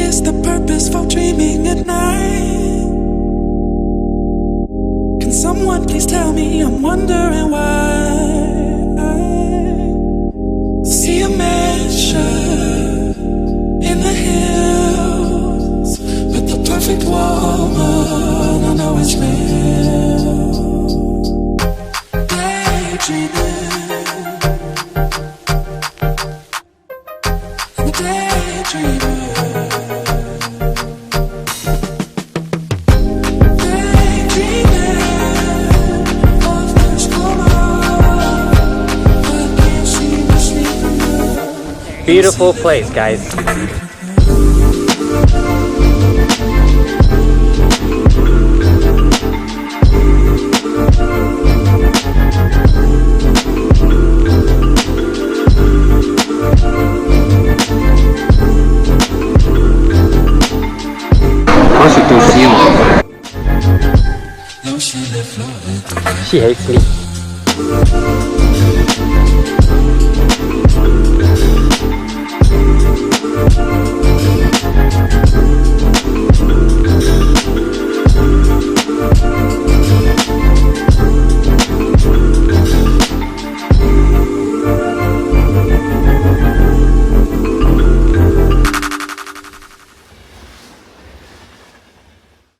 is the purpose for dreaming at night? Can someone please tell me? I'm wondering why. See a mansion in the hills with the perfect woman. I know it's real. Daydreaming. I'm a daydreamer. Beautiful place, guys. She hates me.